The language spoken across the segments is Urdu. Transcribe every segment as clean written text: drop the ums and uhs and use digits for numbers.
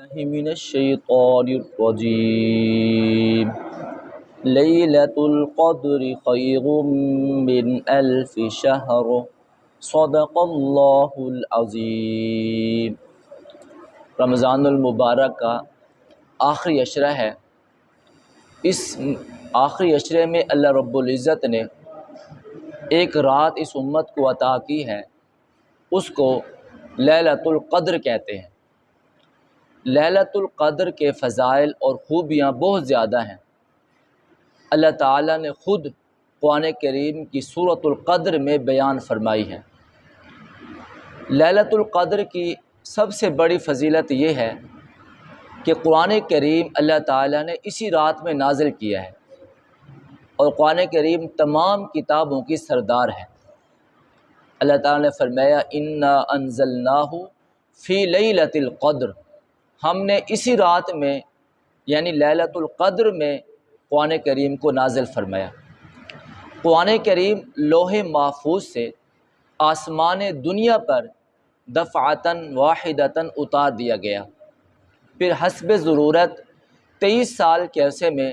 بالله من الشيطان الرجيم ليلة القدر خير من ألف شهر صدق اللہ العظیم۔ رمضان المبارک کا آخری عشرہ ہے۔ اس آخری عشرے میں اللہ رب العزت نے ایک رات اس امت کو عطا کی ہے، اس کو لیلۃ القدر کہتے ہیں۔ لیلۃ القدر کے فضائل اور خوبیاں بہت زیادہ ہیں۔ اللہ تعالیٰ نے خود قرآن کریم کی سورۃ القدر میں بیان فرمائی ہے۔ لیلۃ القدر کی سب سے بڑی فضیلت یہ ہے کہ قرآن کریم اللہ تعالیٰ نے اسی رات میں نازل کیا ہے، اور قرآن کریم تمام کتابوں کی سردار ہے۔ اللہ تعالیٰ نے فرمایا انا انزلناہ فی لیلۃ القدر، ہم نے اسی رات میں یعنی لیلۃ القدر میں قرآن کریم کو نازل فرمایا۔ قرآن کریم لوح محفوظ سے آسمان دنیا پر دفعتاً واحدتاً اتار دیا گیا، پھر حسب ضرورت 23 سال کے عرصے میں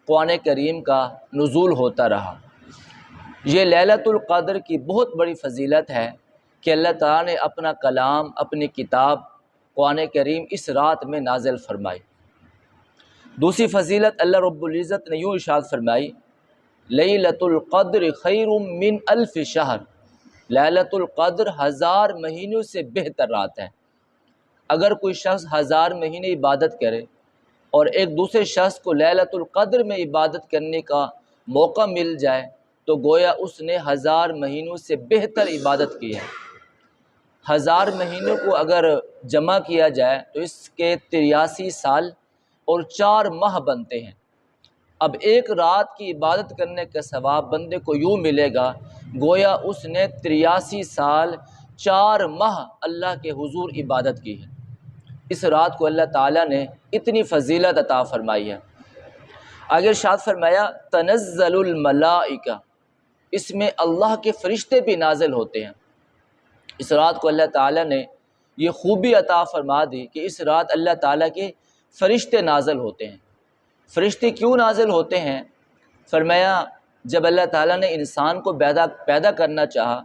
قرآن کریم کا نزول ہوتا رہا۔ یہ لیلۃ القدر کی بہت بڑی فضیلت ہے کہ اللہ تعالیٰ نے اپنا کلام، اپنی کتاب قرآن کریم اس رات میں نازل فرمائی۔ دوسری فضیلت اللہ رب العزت نے یوں ارشاد فرمائی لیلۃ القدر خیر من الف شہر، لیلۃ القدر 1000 مہینوں سے بہتر رات ہے۔ اگر کوئی شخص 1000 مہینے عبادت کرے اور ایک دوسرے شخص کو لیلۃ القدر میں عبادت کرنے کا موقع مل جائے تو گویا اس نے 1000 مہینوں سے بہتر عبادت کی ہے۔ 1000 مہینوں کو اگر جمع کیا جائے تو اس کے 83 سال اور 4 ماہ بنتے ہیں۔ اب ایک رات کی عبادت کرنے کا ثواب بندے کو یوں ملے گا گویا اس نے 83 سال 4 ماہ اللہ کے حضور عبادت کی ہے۔ اس رات کو اللہ تعالیٰ نے اتنی فضیلت عطا فرمائی ہے۔ آگے ارشاد فرمایا تنزل الملائکہ، اس میں اللہ کے فرشتے بھی نازل ہوتے ہیں۔ اس رات کو اللہ تعالیٰ نے یہ خوبی عطا فرما دی کہ اس رات اللہ تعالیٰ کے فرشتے نازل ہوتے ہیں۔ فرشتے کیوں نازل ہوتے ہیں؟ فرمایا جب اللہ تعالیٰ نے انسان کو پیدا کرنا چاہا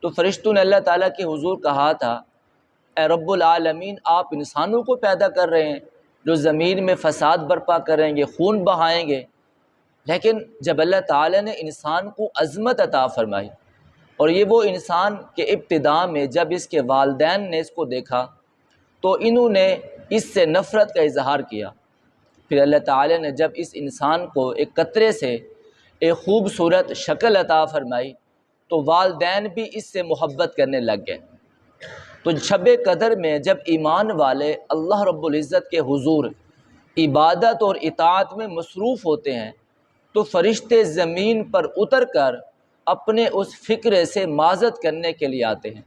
تو فرشتوں نے اللہ تعالیٰ کے حضور کہا تھا اے رب العالمین، آپ انسانوں کو پیدا کر رہے ہیں جو زمین میں فساد برپا کریں گے، خون بہائیں گے۔ لیکن جب اللہ تعالیٰ نے انسان کو عظمت عطا فرمائی، اور یہ وہ انسان کے ابتداء میں جب اس کے والدین نے اس کو دیکھا تو انہوں نے اس سے نفرت کا اظہار کیا، پھر اللہ تعالیٰ نے جب اس انسان کو ایک قطرے سے ایک خوبصورت شکل عطا فرمائی تو والدین بھی اس سے محبت کرنے لگ گئے۔ تو شب قدر میں جب ایمان والے اللہ رب العزت کے حضور عبادت اور اطاعت میں مصروف ہوتے ہیں تو فرشتے زمین پر اتر کر اپنے اس فکرے سے معذرت کرنے کے لیے آتے ہیں۔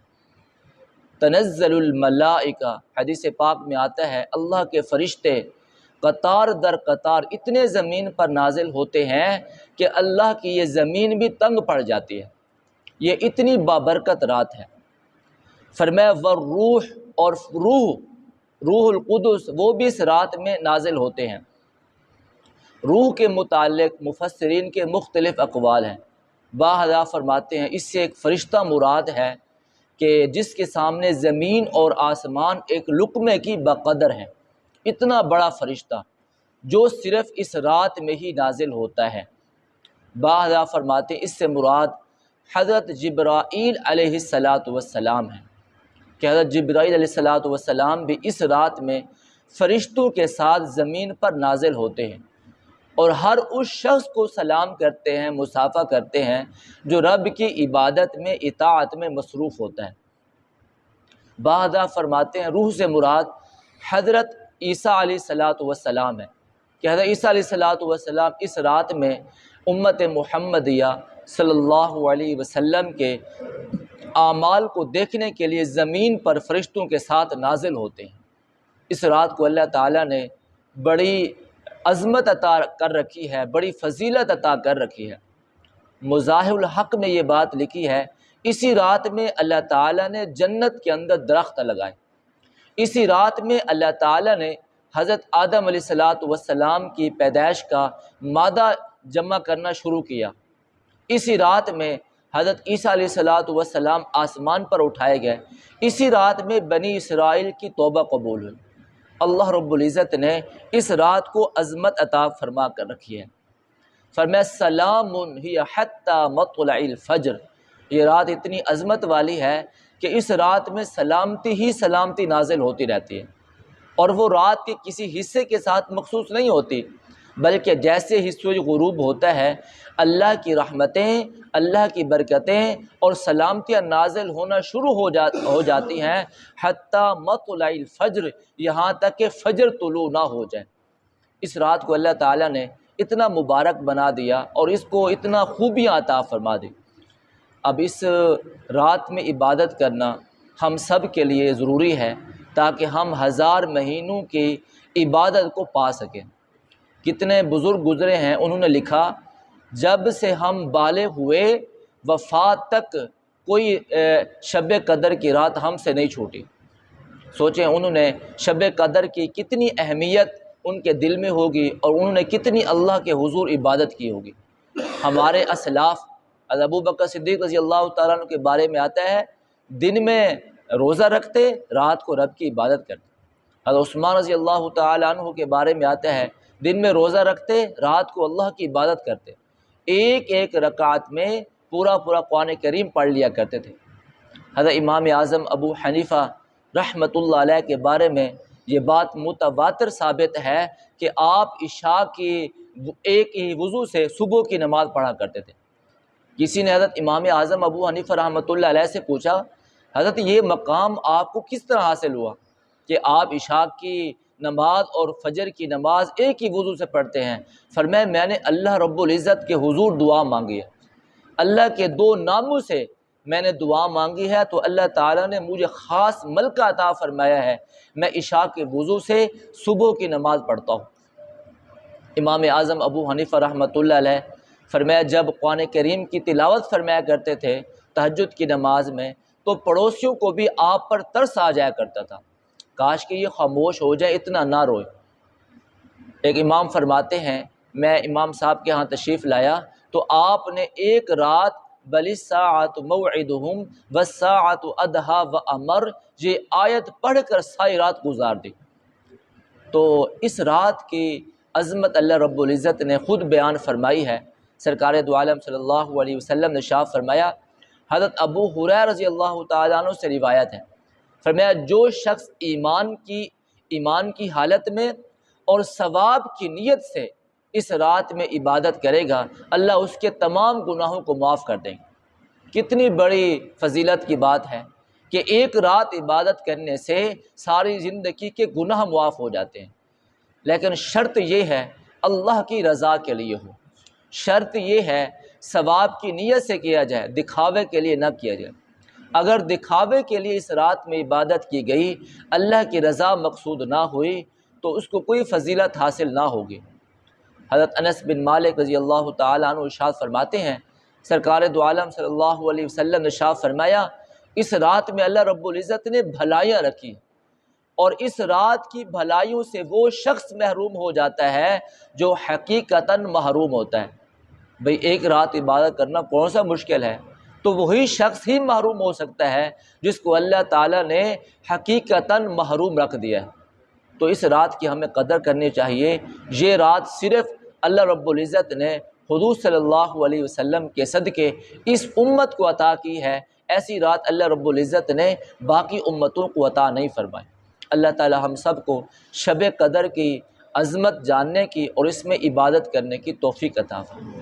تنزل الملائکہ، حدیث پاک میں آتا ہے اللہ کے فرشتے قطار در قطار اتنے زمین پر نازل ہوتے ہیں کہ اللہ کی یہ زمین بھی تنگ پڑ جاتی ہے۔ یہ اتنی بابرکت رات ہے۔ فرمایا والروح، اور روح القدس وہ بھی اس رات میں نازل ہوتے ہیں۔ روح کے متعلق مفسرین کے مختلف اقوال ہیں۔ باہدا فرماتے ہیں اس سے ایک فرشتہ مراد ہے کہ جس کے سامنے زمین اور آسمان ایک لقمے کی بقدر ہیں، اتنا بڑا فرشتہ جو صرف اس رات میں ہی نازل ہوتا ہے۔ باہدا فرماتے ہیں اس سے مراد حضرت جبرائیل علیہ السلام ہیں کہ حضرت جبرائیل علیہ السلام بھی اس رات میں فرشتوں کے ساتھ زمین پر نازل ہوتے ہیں اور ہر اس شخص کو سلام کرتے ہیں، مصافحہ کرتے ہیں جو رب کی عبادت میں اطاعت میں مصروف ہوتا ہے۔ بعض فرماتے ہیں روح سے مراد حضرت عیسیٰ علیہ السلام ہے کہ حضرت عیسیٰ علیہ السلام اس رات میں امت محمدیہ صلی اللہ علیہ وسلم کے اعمال کو دیکھنے کے لیے زمین پر فرشتوں کے ساتھ نازل ہوتے ہیں۔ اس رات کو اللہ تعالیٰ نے بڑی عظمت عطا کر رکھی ہے، بڑی فضیلت عطا کر رکھی ہے۔ مظاہر الحق میں یہ بات لکھی ہے اسی رات میں اللہ تعالیٰ نے جنت کے اندر درخت لگائے، اسی رات میں اللہ تعالیٰ نے حضرت آدم علیہ السلام کی پیدائش کا مادہ جمع کرنا شروع کیا۔ اسی رات میں حضرت عیسیٰ علیہ السلام آسمان پر اٹھائے گئے۔ اسی رات میں بنی اسرائیل کی توبہ قبول ہوئی۔ اللہ رب العزت نے اس رات کو عظمت عطا فرما کر رکھی ہے۔ فرمایا سلام ہی حتی مطلع الفجر، یہ رات اتنی عظمت والی ہے کہ اس رات میں سلامتی ہی سلامتی نازل ہوتی رہتی ہے، اور وہ رات کے کسی حصے کے ساتھ مخصوص نہیں ہوتی، بلکہ جیسے ہی سورج غروب ہوتا ہے اللہ کی رحمتیں، اللہ کی برکتیں اور سلامتیاں نازل ہونا شروع ہو جاتی ہیں حتی مطلع الفجر، یہاں تک کہ فجر طلوع نہ ہو جائے۔ اس رات کو اللہ تعالیٰ نے اتنا مبارک بنا دیا اور اس کو اتنا خوبیاں عطا فرما دی۔ اب اس رات میں عبادت کرنا ہم سب کے لیے ضروری ہے تاکہ ہم 1000 مہینوں کی عبادت کو پا سکیں۔ کتنے بزرگ گزرے ہیں، انہوں نے لکھا جب سے ہم بالغ ہوئے وفات تک کوئی شب قدر کی رات ہم سے نہیں چھوٹی۔ سوچیں انہوں نے شب قدر کی کتنی اہمیت ان کے دل میں ہوگی اور انہوں نے کتنی اللہ کے حضور عبادت کی ہوگی۔ ہمارے اسلاف ابو بکر صدیق رضی اللہ تعالیٰ عنہ کے بارے میں آتا ہے دن میں روزہ رکھتے، رات کو رب کی عبادت کرتے۔ حضرت عثمان رضی اللہ تعالیٰ عنہ کے بارے میں آتا ہے دن میں روزہ رکھتے، رات کو اللہ کی عبادت کرتے، ایک ایک رکعت میں پورا قرآن کریم پڑھ لیا کرتے تھے۔ حضرت امام اعظم ابو حنیفہ رحمۃ اللہ علیہ کے بارے میں یہ بات متواتر ثابت ہے کہ آپ عشاء کی ایک ہی وضو سے صبح کی نماز پڑھا کرتے تھے۔ کسی نے حضرت امام اعظم ابو حنیفہ رحمۃ اللہ علیہ سے پوچھا حضرت یہ مقام آپ کو کس طرح حاصل ہوا کہ آپ عشاء کی نماز اور فجر کی نماز ایک ہی وضو سے پڑھتے ہیں؟ فرمایا میں نے اللہ رب العزت کے حضور دعا مانگی ہے، اللہ کے 2 ناموں سے میں نے دعا مانگی ہے تو اللہ تعالیٰ نے مجھے خاص ملکہ عطا فرمایا ہے، میں عشاء کے وضو سے صبح کی نماز پڑھتا ہوں۔ امام اعظم ابو حنیفہ رحمۃ اللہ علیہ فرمایا جب قرآن کریم کی تلاوت فرمایا کرتے تھے تہجد کی نماز میں تو پڑوسیوں کو بھی آپ پر ترس آ جایا کرتا تھا، کاش کہ یہ خاموش ہو جائے، اتنا نہ روئے۔ ایک امام فرماتے ہیں میں امام صاحب کے ہاں تشریف لایا تو آپ نے ایک رات بل الساعۃ موعدہم والساعۃ ادہیٰ وامر یہ آیت پڑھ کر ساری رات گزار دی۔ تو اس رات کی عظمت اللہ رب العزت نے خود بیان فرمائی ہے۔ سرکار دو عالم صلی اللہ علیہ وسلم نے ارشاد فرمایا، حضرت ابو ہریرہ رضی اللہ تعالیٰ عنہ سے روایت ہے، فرمایا جو شخص ایمان کی حالت میں اور ثواب کی نیت سے اس رات میں عبادت کرے گا اللہ اس کے تمام گناہوں کو معاف کر دیں گے۔ کتنی بڑی فضیلت کی بات ہے کہ ایک رات عبادت کرنے سے ساری زندگی کے گناہ معاف ہو جاتے ہیں، لیکن شرط یہ ہے اللہ کی رضا کے لیے ہو، شرط یہ ہے ثواب کی نیت سے کیا جائے، دکھاوے کے لیے نہ کیا جائے۔ اگر دکھاوے کے لیے اس رات میں عبادت کی گئی، اللہ کی رضا مقصود نہ ہوئی تو اس کو کوئی فضیلت حاصل نہ ہوگی۔ حضرت انس بن مالک رضی اللہ تعالیٰ عنہ ارشاد فرماتے ہیں سرکار دو عالم صلی اللہ علیہ وسلم نے ارشاد فرمایا اس رات میں اللہ رب العزت نے بھلائیاں رکھی اور اس رات کی بھلائیوں سے وہ شخص محروم ہو جاتا ہے جو حقیقتاً محروم ہوتا ہے۔ بھئی ایک رات عبادت کرنا کون سا مشکل ہے؟ تو وہی شخص ہی محروم ہو سکتا ہے جس کو اللہ تعالیٰ نے حقیقتاً محروم رکھ دیا ہے۔ تو اس رات کی ہمیں قدر کرنی چاہیے۔ یہ رات صرف اللہ رب العزت نے حضور صلی اللہ علیہ وسلم کے صدقے اس امت کو عطا کی ہے، ایسی رات اللہ رب العزت نے باقی امتوں کو عطا نہیں فرمائی۔ اللہ تعالیٰ ہم سب کو شب قدر کی عظمت جاننے کی اور اس میں عبادت کرنے کی توفیق عطا فرمائے۔